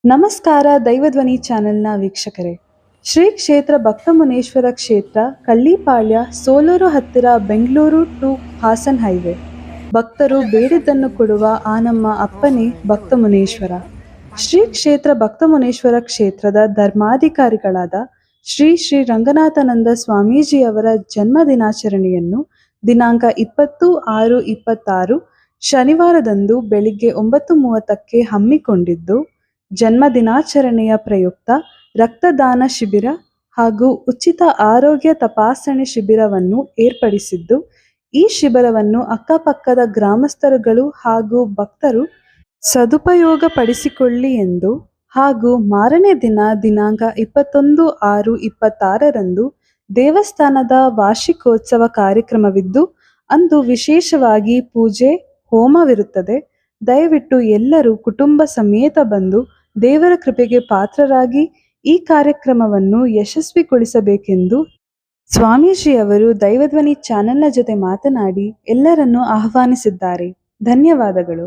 ನಮಸ್ಕಾರ ದೈವಧ್ವನಿ ಚಾನೆಲ್ನ ವೀಕ್ಷಕರೇ. ಶ್ರೀ ಕ್ಷೇತ್ರ ಭಕ್ತಮುನೇಶ್ವರ ಕ್ಷೇತ್ರ ಕಳ್ಳಿಪಾಳ್ಯ, ಸೋಲೂರು ಹತ್ತಿರ, ಬೆಂಗಳೂರು ಟು ಹಾಸನ್ ಹೈವೇ. ಭಕ್ತರು ಬೇಡಿದ್ದನ್ನು ಕೊಡುವ ಆ ನಮ್ಮ ಅಪ್ಪನೇ ಭಕ್ತಮುನೇಶ್ವರ. ಶ್ರೀ ಕ್ಷೇತ್ರ ಭಕ್ತಮುನೇಶ್ವರ ಕ್ಷೇತ್ರದ ಧರ್ಮಾಧಿಕಾರಿಗಳಾದ ಶ್ರೀ ಶ್ರೀ ರಂಗನಾಥಾನಂದ ಸ್ವಾಮೀಜಿಯವರ ಜನ್ಮ ದಿನಾಚರಣೆಯನ್ನು ದಿನಾಂಕ 20/6/26 ಶನಿವಾರದಂದು ಬೆಳಿಗ್ಗೆ 9:30ಕ್ಕೆ ಹಮ್ಮಿಕೊಂಡಿದ್ದು, ಜನ್ಮ ದಿನಾಚರಣೆಯ ಪ್ರಯುಕ್ತ ರಕ್ತದಾನ ಶಿಬಿರ ಹಾಗೂ ಉಚಿತ ಆರೋಗ್ಯ ತಪಾಸಣೆ ಶಿಬಿರವನ್ನು ಏರ್ಪಡಿಸಿದ್ದು, ಈ ಶಿಬಿರವನ್ನು ಅಕ್ಕಪಕ್ಕದ ಗ್ರಾಮಸ್ಥರುಗಳು ಹಾಗೂ ಭಕ್ತರು ಸದುಪಯೋಗಪಡಿಸಿಕೊಳ್ಳಿ ಎಂದು ಹಾಗೂ ಮಾರನೇ ದಿನ ದಿನಾಂಕ 21/6/26ರಂದು ದೇವಸ್ಥಾನದ ವಾರ್ಷಿಕೋತ್ಸವ ಕಾರ್ಯಕ್ರಮವಿದ್ದು, ಅಂದು ವಿಶೇಷವಾಗಿ ಪೂಜೆ, ಹೋಮವಿರುತ್ತದೆ. ದಯವಿಟ್ಟು ಎಲ್ಲರೂ ಕುಟುಂಬ ಸಮೇತ ಬಂದು ದೇವರ ಕೃಪೆಗೆ ಪಾತ್ರರಾಗಿ ಈ ಕಾರ್ಯಕ್ರಮವನ್ನು ಯಶಸ್ವಿಗೊಳಿಸಬೇಕೆಂದು ಸ್ವಾಮೀಜಿಯವರು ದೈವಧ್ವನಿ ಚಾನೆಲ್ನ ಜೊತೆ ಮಾತನಾಡಿ ಎಲ್ಲರನ್ನೂ ಆಹ್ವಾನಿಸಿದ್ದಾರೆ. ಧನ್ಯವಾದಗಳು.